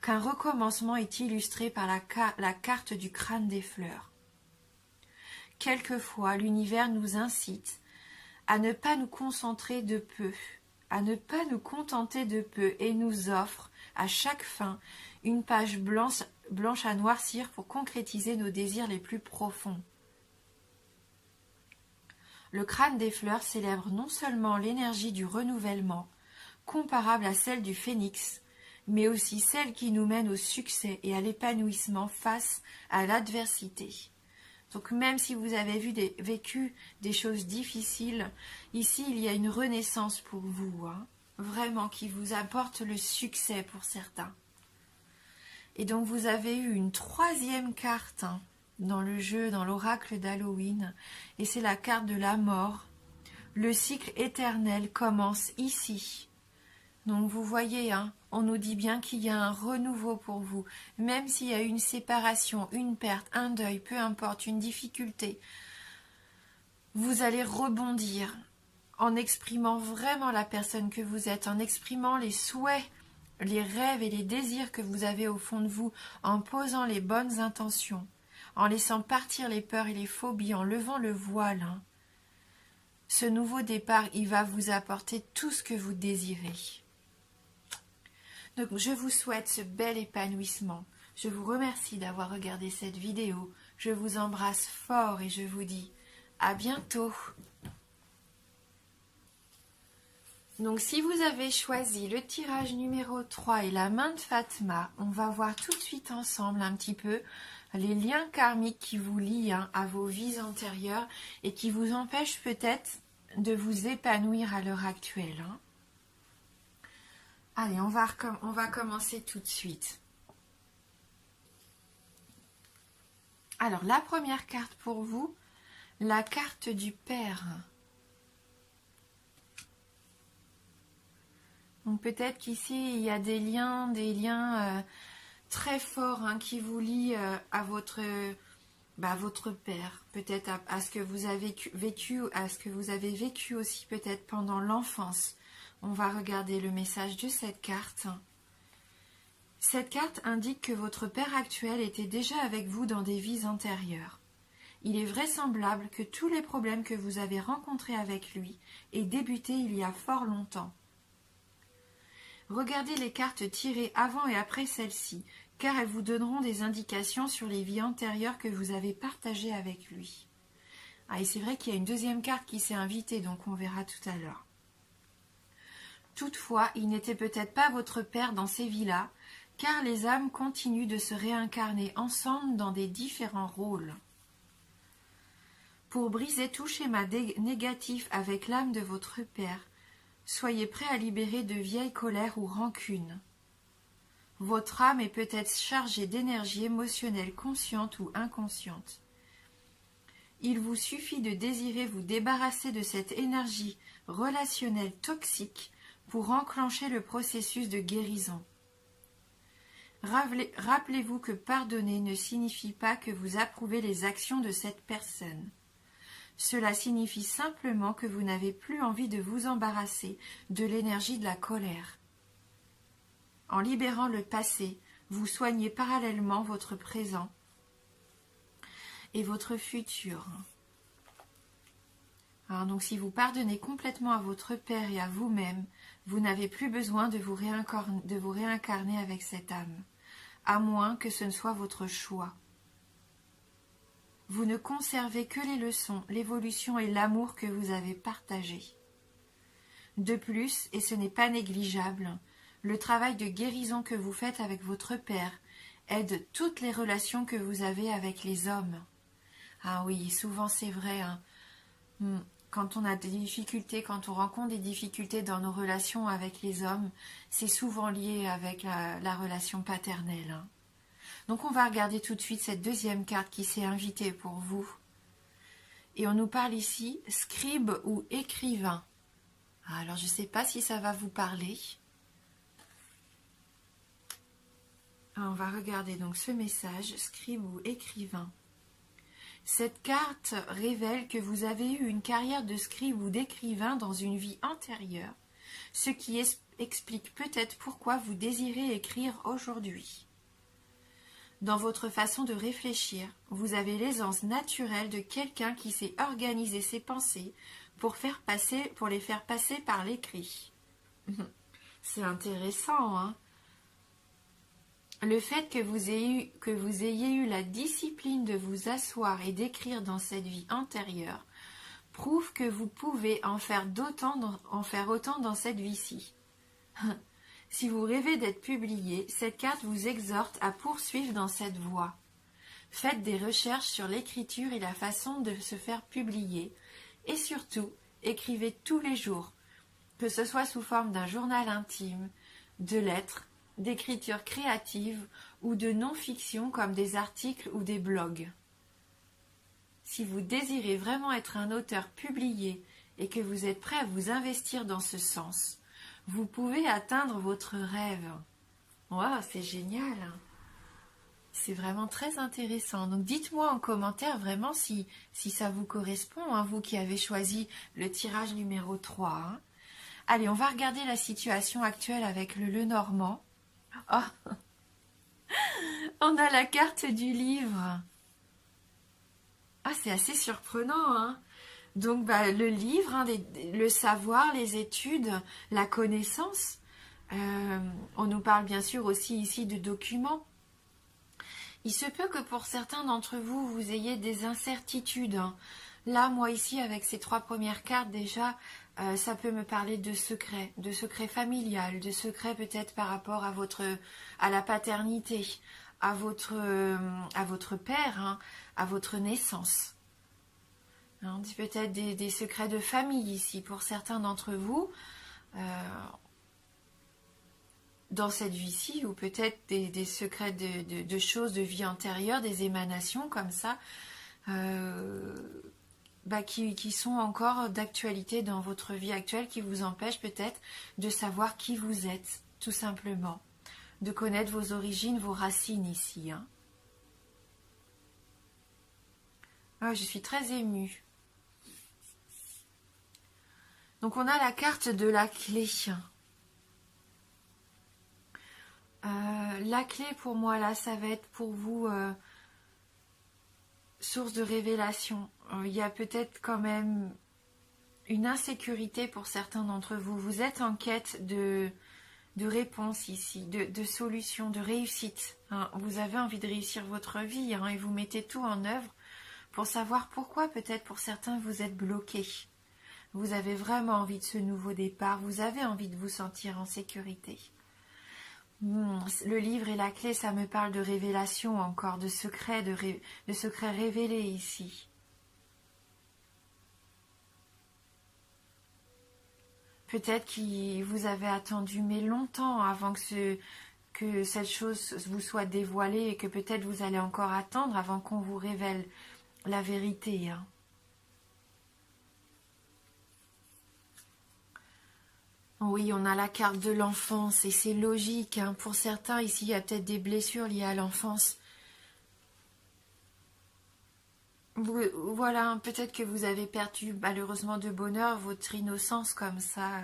qu'un recommencement est illustré par la carte du crâne des fleurs. Quelquefois, l'univers nous incite à ne pas nous concentrer de peu, à ne pas nous contenter de peu, et nous offre, à chaque fin, une page blanche à noircir pour concrétiser nos désirs les plus profonds. Le crâne des fleurs célèbre non seulement l'énergie du renouvellement, comparable à celle du phénix, mais aussi celle qui nous mène au succès et à l'épanouissement face à l'adversité. Donc même si vous avez vécu des choses difficiles, ici il y a une renaissance pour vous, vraiment qui vous apporte le succès pour certains. Et donc vous avez eu une troisième carte dans le jeu, dans l'oracle d'Halloween, et c'est la carte de la mort. Le cycle éternel commence ici. Donc vous voyez, on nous dit bien qu'il y a un renouveau pour vous, même s'il y a une séparation, une perte, un deuil, peu importe, une difficulté. Vous allez rebondir en exprimant vraiment la personne que vous êtes, en exprimant les souhaits, les rêves et les désirs que vous avez au fond de vous, en posant les bonnes intentions, en laissant partir les peurs et les phobies, en levant le voile. Ce nouveau départ, il va vous apporter tout ce que vous désirez. Donc je vous souhaite ce bel épanouissement. Je vous remercie d'avoir regardé cette vidéo. Je vous embrasse fort et je vous dis à bientôt. Donc si vous avez choisi le tirage numéro 3 et la main de Fatma, on va voir tout de suite ensemble un petit peu les liens karmiques qui vous lient à vos vies antérieures et qui vous empêchent peut-être de vous épanouir à l'heure actuelle. Allez, on va commencer tout de suite. Alors, la première carte pour vous, la carte du Père. Donc peut-être qu'ici, il y a des liens très forts qui vous lient à votre Père. Peut-être à ce que vous avez vécu, à ce que vous avez vécu aussi peut-être pendant l'enfance. On va regarder le message de cette carte. Cette carte indique que votre père actuel était déjà avec vous dans des vies antérieures. Il est vraisemblable que tous les problèmes que vous avez rencontrés avec lui aient débuté il y a fort longtemps. Regardez les cartes tirées avant et après celle-ci, car elles vous donneront des indications sur les vies antérieures que vous avez partagées avec lui. Ah, et c'est vrai qu'il y a une deuxième carte qui s'est invitée, donc on verra tout à l'heure. Toutefois, il n'était peut-être pas votre père dans ces vies-là, car les âmes continuent de se réincarner ensemble dans des différents rôles. Pour briser tout schéma négatif avec l'âme de votre père, soyez prêt à libérer de vieilles colères ou rancunes. Votre âme est peut-être chargée d'énergie émotionnelle consciente ou inconsciente. Il vous suffit de désirer vous débarrasser de cette énergie relationnelle toxique pour enclencher le processus de guérison. Rappelez-vous que pardonner ne signifie pas que vous approuvez les actions de cette personne. Cela signifie simplement que vous n'avez plus envie de vous embarrasser de l'énergie de la colère. En libérant le passé, vous soignez parallèlement votre présent et votre futur. Alors donc si vous pardonnez complètement à votre père et à vous-même, vous n'avez plus besoin de vous réincarner avec cette âme, à moins que ce ne soit votre choix. Vous ne conservez que les leçons, l'évolution et l'amour que vous avez partagés. De plus, et ce n'est pas négligeable, le travail de guérison que vous faites avec votre père aide toutes les relations que vous avez avec les hommes. Ah oui, souvent c'est vrai, quand on a des difficultés, quand on rencontre des difficultés dans nos relations avec les hommes, c'est souvent lié avec la relation paternelle. Donc on va regarder tout de suite cette deuxième carte qui s'est invitée pour vous. Et on nous parle ici, scribe ou écrivain. Alors je ne sais pas si ça va vous parler. On va regarder donc ce message, scribe ou écrivain. Cette carte révèle que vous avez eu une carrière de scribe ou d'écrivain dans une vie antérieure, ce qui explique peut-être pourquoi vous désirez écrire aujourd'hui. Dans votre façon de réfléchir, vous avez l'aisance naturelle de quelqu'un qui sait organiser ses pensées pour les faire passer par l'écrit. C'est intéressant, hein? Le fait que vous ayez eu la discipline de vous asseoir et d'écrire dans cette vie antérieure prouve que vous pouvez en faire autant dans cette vie-ci. Si vous rêvez d'être publié, cette carte vous exhorte à poursuivre dans cette voie. Faites des recherches sur l'écriture et la façon de se faire publier et surtout, écrivez tous les jours, que ce soit sous forme d'un journal intime, de lettres, d'écriture créative ou de non-fiction comme des articles ou des blogs. Si vous désirez vraiment être un auteur publié et que vous êtes prêt à vous investir dans ce sens, vous pouvez atteindre votre rêve. Waouh, c'est génial! C'est vraiment très intéressant. Donc dites-moi en commentaire vraiment si ça vous correspond, vous qui avez choisi le tirage numéro 3. Allez, on va regarder la situation actuelle avec le Lenormand. Oh. On a la carte du livre. Ah, c'est assez surprenant, Donc, le livre, le savoir, les études, la connaissance, On nous parle bien sûr aussi ici de documents. Il se peut que pour certains d'entre vous, vous ayez des incertitudes, hein. Là, moi ici, avec ces 3 premières cartes déjà, ça peut me parler de secrets familial, de secrets peut-être par rapport à la paternité, à votre père, hein, à votre naissance. On dit peut-être des secrets de famille ici pour certains d'entre vous. Dans cette vie-ci, ou peut-être des secrets de choses de vie antérieure, des émanations comme ça, qui sont encore d'actualité dans votre vie actuelle, qui vous empêchent peut-être de savoir qui vous êtes, tout simplement, de connaître vos origines, vos racines ici. Hein. Ah, je suis très émue. Donc on a la carte de la clé. La clé pour moi là, ça va être pour vous source de révélation. Il y a peut-être quand même une insécurité pour certains d'entre vous. Vous êtes en quête de réponse ici, de solution, de réussite. Hein. Vous avez envie de réussir votre vie, hein, et vous mettez tout en œuvre pour savoir pourquoi peut-être pour certains vous êtes bloqué. Vous avez vraiment envie de ce nouveau départ, vous avez envie de vous sentir en sécurité. Le livre et la clé, ça me parle de révélation encore, de secrets, de secrets révélés ici. Peut-être que vous avez attendu mais longtemps avant que cette chose vous soit dévoilée, et que peut-être vous allez encore attendre avant qu'on vous révèle la vérité. Hein. Oui, on a la carte de l'enfance et c'est logique. Hein. Pour certains, ici, il y a peut-être des blessures liées à l'enfance. Voilà, peut-être que vous avez perdu malheureusement de bonheur votre innocence comme ça.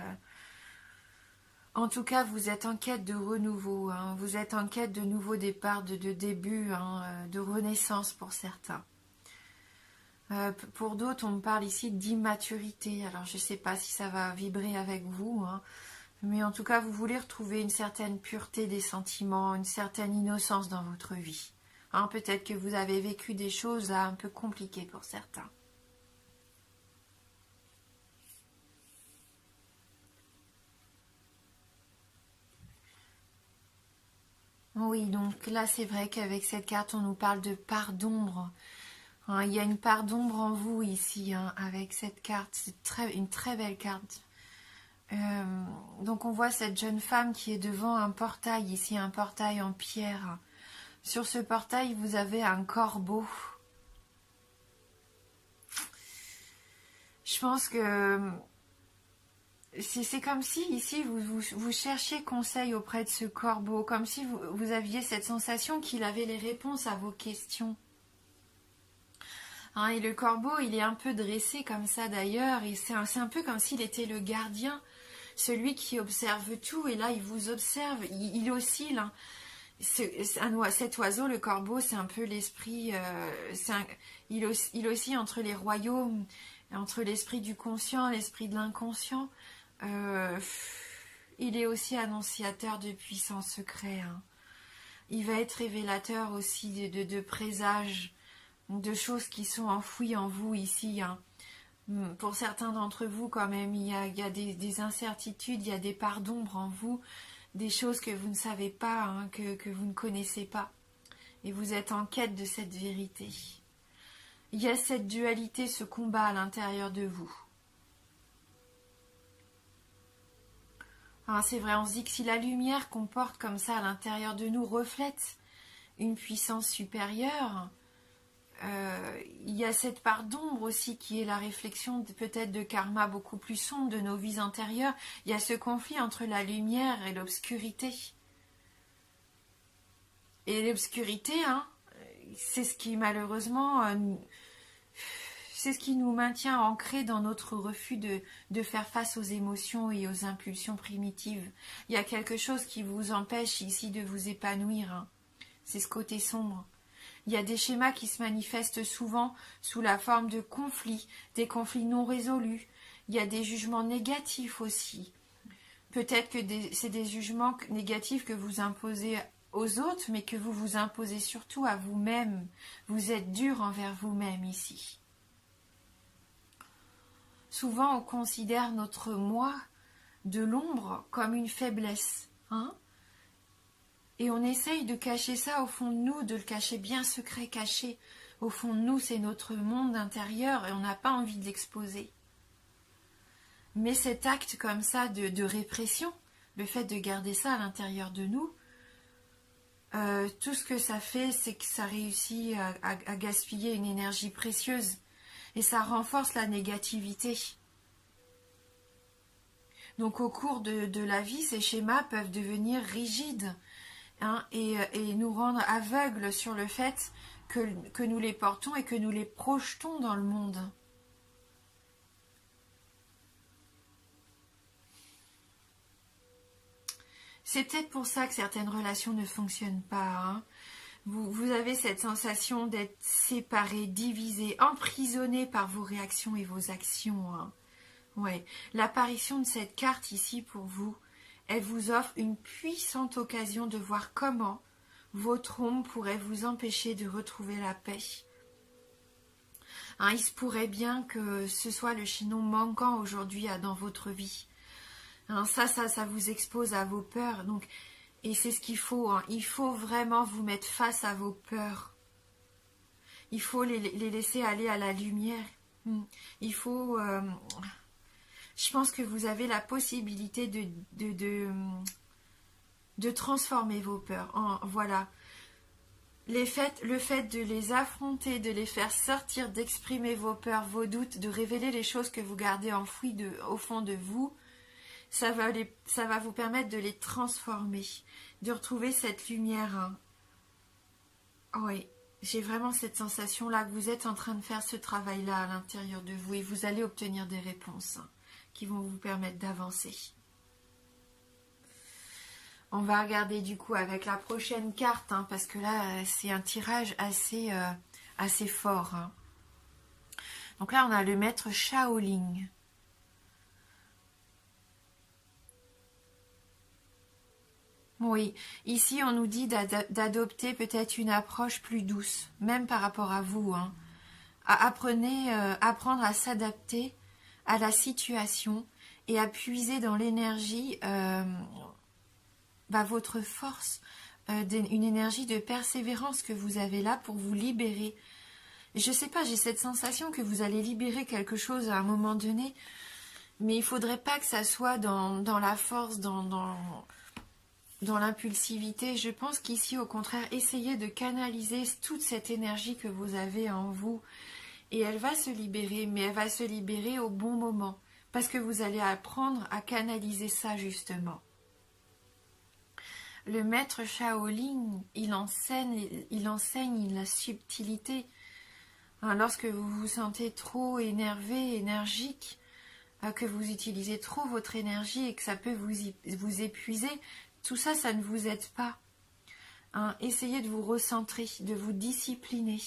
En tout cas, vous êtes en quête de renouveau. Hein. Vous êtes en quête de nouveaux départs, de début, hein, de renaissance pour certains. Pour d'autres, on me parle ici d'immaturité. Alors, je ne sais pas si ça va vibrer avec vous, hein, mais en tout cas, vous voulez retrouver une certaine pureté des sentiments, une certaine innocence dans votre vie. Hein, peut-être que vous avez vécu des choses là, un peu compliquées pour certains. Oui, donc là, c'est vrai qu'avec cette carte, on nous parle de part d'ombre. Hein, il y a une part d'ombre en vous ici, hein, avec cette carte. C'est une très belle carte. Donc on voit cette jeune femme qui est devant un portail, ici un portail en pierre. Sur ce portail, vous avez un corbeau. Je pense que c'est comme si ici vous cherchiez conseil auprès de ce corbeau, comme si vous aviez cette sensation qu'il avait les réponses à vos questions. Hein, et le corbeau, il est un peu dressé comme ça d'ailleurs, et c'est un peu comme s'il était le gardien, celui qui observe tout, et là il vous observe, il oscille. Hein. Cet oiseau, le corbeau, c'est un peu l'esprit, il oscille entre les royaumes, entre l'esprit du conscient, l'esprit de l'inconscient. Il est aussi annonciateur de puissants secrets. Hein. Il va être révélateur aussi de présages, de choses qui sont enfouies en vous ici. Hein. Pour certains d'entre vous, quand même, il y a des incertitudes, il y a des parts d'ombre en vous, des choses que vous ne savez pas, hein, que vous ne connaissez pas. Et vous êtes en quête de cette vérité. Il y a cette dualité, ce combat à l'intérieur de vous. C'est vrai, on se dit que si la lumière qu'on porte comme ça à l'intérieur de nous reflète une puissance supérieure, il y a cette part d'ombre aussi qui est la réflexion peut-être de karma beaucoup plus sombre de nos vies antérieures. Il y a ce conflit entre la lumière et l'obscurité. Et l'obscurité, hein, c'est ce qui malheureusement... c'est ce qui nous maintient ancrés dans notre refus de faire face aux émotions et aux impulsions primitives. Il y a quelque chose qui vous empêche ici de vous épanouir. Hein. C'est ce côté sombre. Il y a des schémas qui se manifestent souvent sous la forme de conflits, des conflits non résolus. Il y a des jugements négatifs aussi. Peut-être que c'est des jugements négatifs que vous imposez aux autres, mais que vous vous imposez surtout à vous-même. Vous êtes dur envers vous-même ici. Souvent, on considère notre moi de l'ombre comme une faiblesse, hein? Et on essaye de cacher ça au fond de nous, de le cacher bien secret, caché. Au fond de nous, c'est notre monde intérieur et on n'a pas envie de l'exposer. Mais cet acte comme ça de répression, le fait de garder ça à l'intérieur de nous, tout ce que ça fait, c'est que ça réussit à gaspiller une énergie précieuse et ça renforce la négativité. Donc au cours de la vie, ces schémas peuvent devenir rigides, hein, et nous rendre aveugles sur le fait que nous les portons et que nous les projetons dans le monde. C'est peut-être pour ça que certaines relations ne fonctionnent pas, hein. Vous avez cette sensation d'être séparés, divisés, emprisonnés par vos réactions et vos actions, hein. Ouais. L'apparition de cette carte ici pour vous, elle vous offre une puissante occasion de voir comment votre ombre pourrait vous empêcher de retrouver la paix. Hein, il se pourrait bien que ce soit le chaînon manquant aujourd'hui dans votre vie. Hein, ça vous expose à vos peurs. Donc, et c'est ce qu'il faut. Hein. Il faut vraiment vous mettre face à vos peurs. Il faut les laisser aller à la lumière. Il faut... je pense que vous avez la possibilité de transformer vos peurs. Voilà. Le fait de les affronter, de les faire sortir, d'exprimer vos peurs, vos doutes, de révéler les choses que vous gardez enfouies au fond de vous, ça va vous permettre de les transformer, de retrouver cette lumière. Hein. Oui, j'ai vraiment cette sensation-là que vous êtes en train de faire ce travail-là à l'intérieur de vous et vous allez obtenir des réponses qui vont vous permettre d'avancer. On va regarder du coup avec la prochaine carte, hein, parce que là, c'est un tirage assez fort. Hein. Donc là, on a le maître Shaolin. Oui, ici, on nous dit d'adopter peut-être une approche plus douce, même par rapport à vous. Hein. Apprendre à s'adapter à la situation et à puiser dans l'énergie votre force, une énergie de persévérance que vous avez là pour vous libérer. Je sais pas, j'ai cette sensation que vous allez libérer quelque chose à un moment donné, mais il faudrait pas que ça soit dans la force, dans l'impulsivité. Je pense qu'ici, au contraire, essayez de canaliser toute cette énergie que vous avez en vous et elle va se libérer, mais elle va se libérer au bon moment parce que vous allez apprendre à canaliser ça justement. Le maître Shaolin, il enseigne la subtilité. Hein, lorsque vous vous sentez trop énervé, énergique, que vous utilisez trop votre énergie et que ça peut vous épuiser, tout ça, ça ne vous aide pas. Hein, essayez de vous recentrer, de vous discipliner,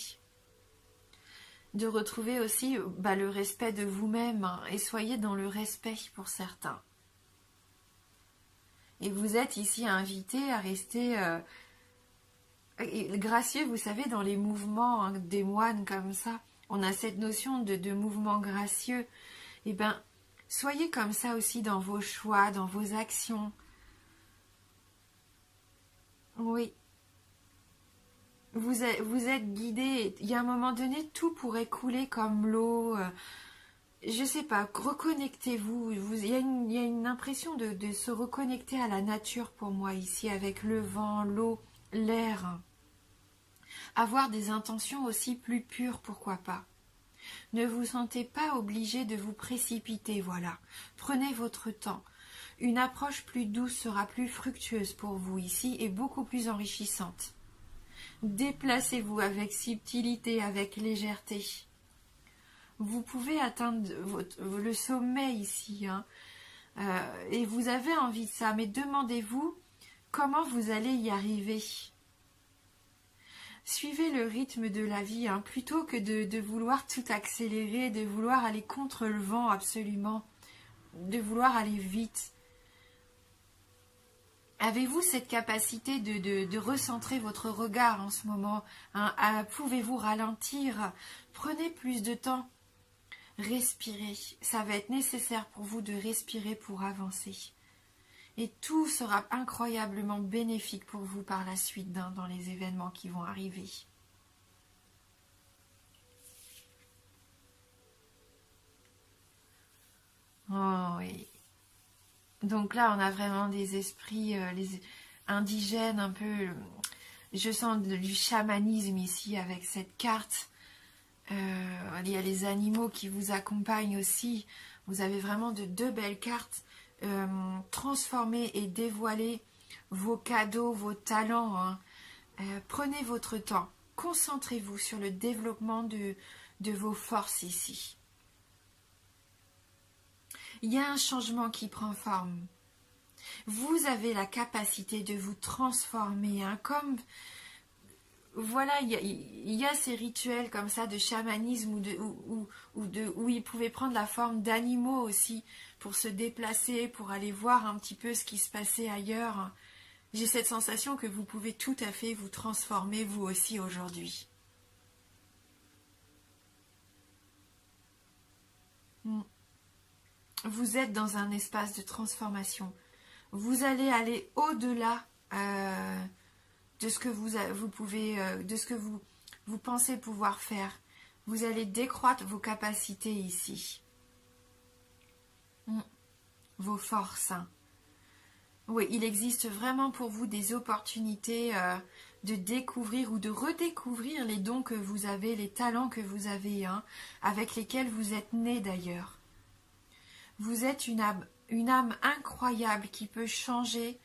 de retrouver aussi le respect de vous-même, hein, et soyez dans le respect pour certains. Et vous êtes ici invité à rester gracieux, vous savez, dans les mouvements, hein, des moines comme ça. On a cette notion de mouvement gracieux. Eh bien, soyez comme ça aussi dans vos choix, dans vos actions. Oui. Vous êtes guidé. Il y a un moment donné, tout pourrait couler comme l'eau. Je sais pas, reconnectez-vous. Il y a une impression de se reconnecter à la nature pour moi ici, avec le vent, l'eau, l'air. Avoir des intentions aussi plus pures, pourquoi pas. Ne vous sentez pas obligé de vous précipiter, voilà. Prenez votre temps. Une approche plus douce sera plus fructueuse pour vous ici et beaucoup plus enrichissante. Déplacez-vous avec subtilité, avec légèreté. Vous pouvez atteindre le sommet ici, hein, et vous avez envie de ça, mais demandez-vous comment vous allez y arriver. Suivez le rythme de la vie, hein, plutôt que de vouloir tout accélérer, de vouloir aller contre le vent absolument, de vouloir aller vite. Avez-vous cette capacité de recentrer votre regard en ce moment, hein? Pouvez-vous ralentir? Prenez plus de temps. Respirez. Ça va être nécessaire pour vous de respirer pour avancer. Et tout sera incroyablement bénéfique pour vous par la suite, hein, dans les événements qui vont arriver. Oh oui. Donc là, on a vraiment des esprits les indigènes, un peu. Je sens du chamanisme ici avec cette carte. Il y a les animaux qui vous accompagnent aussi. Vous avez vraiment de deux belles cartes. Transformer et dévoiler vos cadeaux, vos talents. Hein. Prenez votre temps. Concentrez-vous sur le développement de vos forces ici. Il y a un changement qui prend forme. Vous avez la capacité de vous transformer, hein, comme voilà, il y a ces rituels comme ça de chamanisme où ils pouvaient prendre la forme d'animaux aussi pour se déplacer, pour aller voir un petit peu ce qui se passait ailleurs. J'ai cette sensation que vous pouvez tout à fait vous transformer vous aussi aujourd'hui. Vous êtes dans un espace de transformation. Vous allez aller au-delà de ce que vous pouvez, de ce que vous pensez pouvoir faire. Vous allez décroître vos capacités ici. Vos forces. Oui, il existe vraiment pour vous des opportunités de découvrir ou de redécouvrir les dons que vous avez, les talents que vous avez, hein, avec lesquels vous êtes né d'ailleurs. Vous êtes une âme incroyable qui peut changer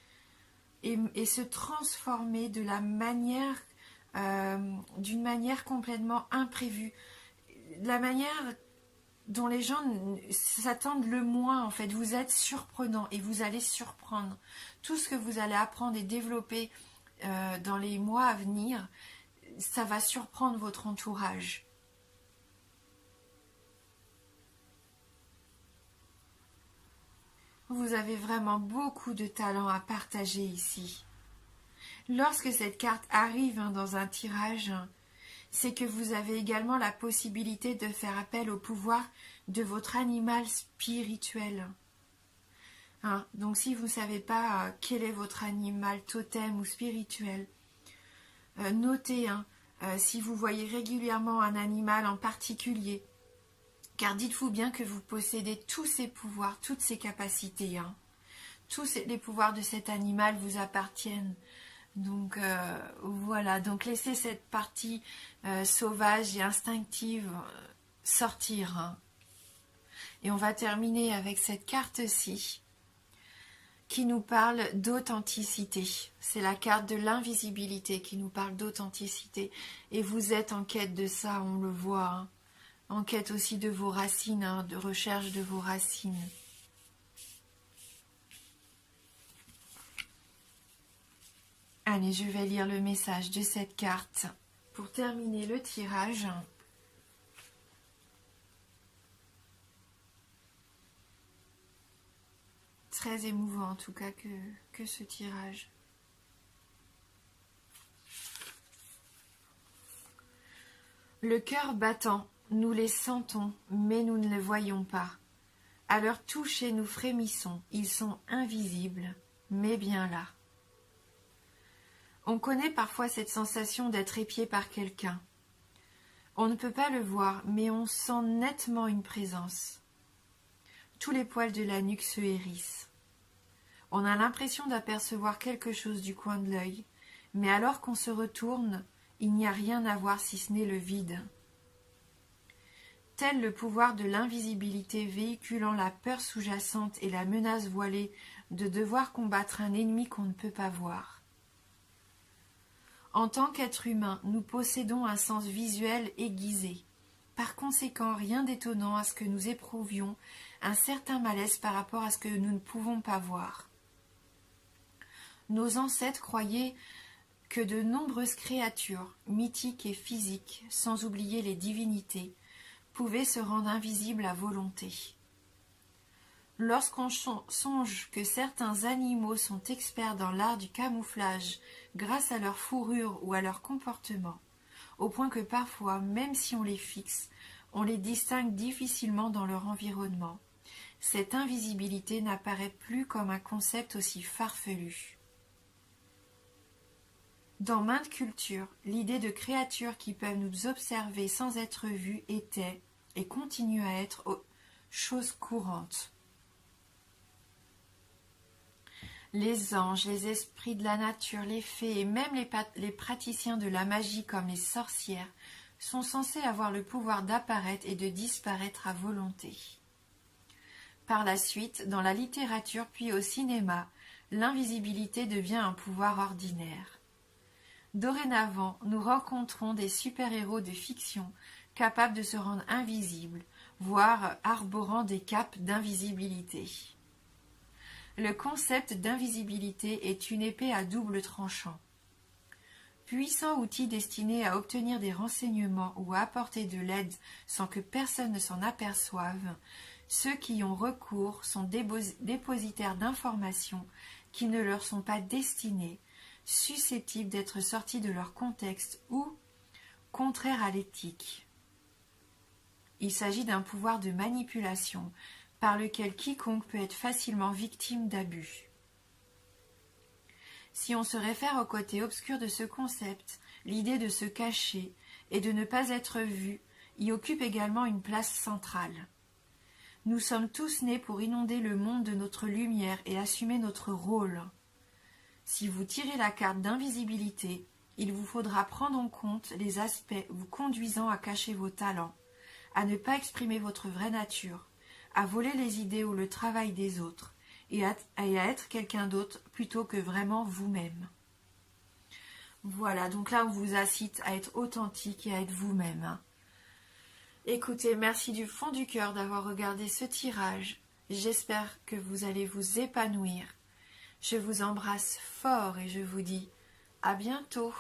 et se transformer de la manière, d'une manière complètement imprévue. La manière dont les gens s'attendent le moins, en fait. Vous êtes surprenant et vous allez surprendre. Tout ce que vous allez apprendre et développer dans les mois à venir, ça va surprendre votre entourage. Vous avez vraiment beaucoup de talent à partager ici. Lorsque cette carte arrive dans un tirage, c'est que vous avez également la possibilité de faire appel au pouvoir de votre animal spirituel. Hein, donc si vous ne savez pas quel est votre animal totem ou spirituel, notez si vous voyez régulièrement un animal en particulier, car dites-vous bien que vous possédez tous ces pouvoirs, toutes ces capacités. Hein. Tous les pouvoirs de cet animal vous appartiennent. Donc voilà, donc laissez cette partie sauvage et instinctive sortir. Hein. Et on va terminer avec cette carte-ci qui nous parle d'authenticité. C'est la carte de l'invisibilité qui nous parle d'authenticité. Et vous êtes en quête de ça, on le voit. Hein. En quête aussi de vos racines, hein, de recherche de vos racines. Allez, je vais lire le message de cette carte pour terminer le tirage. Très émouvant en tout cas que ce tirage. Le cœur battant, nous les sentons, mais nous ne les voyons pas. À leur toucher, nous frémissons. Ils sont invisibles, mais bien là. On connaît parfois cette sensation d'être épié par quelqu'un. On ne peut pas le voir, mais on sent nettement une présence. Tous les poils de la nuque se hérissent. On a l'impression d'apercevoir quelque chose du coin de l'œil, mais alors qu'on se retourne, il n'y a rien à voir si ce n'est le vide. Tel le pouvoir de l'invisibilité véhiculant la peur sous-jacente et la menace voilée de devoir combattre un ennemi qu'on ne peut pas voir. En tant qu'être humain, nous possédons un sens visuel aiguisé. Par conséquent, rien d'étonnant à ce que nous éprouvions un certain malaise par rapport à ce que nous ne pouvons pas voir. Nos ancêtres croyaient que de nombreuses créatures, mythiques et physiques, sans oublier les divinités, pouvaient se rendre invisibles à volonté. Lorsqu'on songe que certains animaux sont experts dans l'art du camouflage grâce à leur fourrure ou à leur comportement, au point que parfois, même si on les fixe, on les distingue difficilement dans leur environnement, cette invisibilité n'apparaît plus comme un concept aussi farfelu. Dans maintes cultures, l'idée de créatures qui peuvent nous observer sans être vues était, et continue à être, chose courante. Les anges, les esprits de la nature, les fées et même les praticiens de la magie comme les sorcières sont censés avoir le pouvoir d'apparaître et de disparaître à volonté. Par la suite, dans la littérature puis au cinéma, l'invisibilité devient un pouvoir ordinaire. Dorénavant, nous rencontrons des super-héros de fiction capables de se rendre invisibles, voire arborant des capes d'invisibilité. Le concept d'invisibilité est une épée à double tranchant. Puissant outil destiné à obtenir des renseignements ou à apporter de l'aide sans que personne ne s'en aperçoive, ceux qui y ont recours sont dépositaires d'informations qui ne leur sont pas destinées, susceptibles d'être sorties de leur contexte ou contraires à l'éthique. Il s'agit d'un pouvoir de manipulation par lequel quiconque peut être facilement victime d'abus. Si on se réfère au côté obscur de ce concept, l'idée de se cacher et de ne pas être vu y occupe également une place centrale. Nous sommes tous nés pour inonder le monde de notre lumière et assumer notre rôle. Si vous tirez la carte d'invisibilité, il vous faudra prendre en compte les aspects vous conduisant à cacher vos talents, à ne pas exprimer votre vraie nature, à voler les idées ou le travail des autres, et à être quelqu'un d'autre plutôt que vraiment vous-même. Voilà, donc là on vous incite à être authentique et à être vous-même. Écoutez, merci du fond du cœur d'avoir regardé ce tirage. J'espère que vous allez vous épanouir. Je vous embrasse fort et je vous dis à bientôt.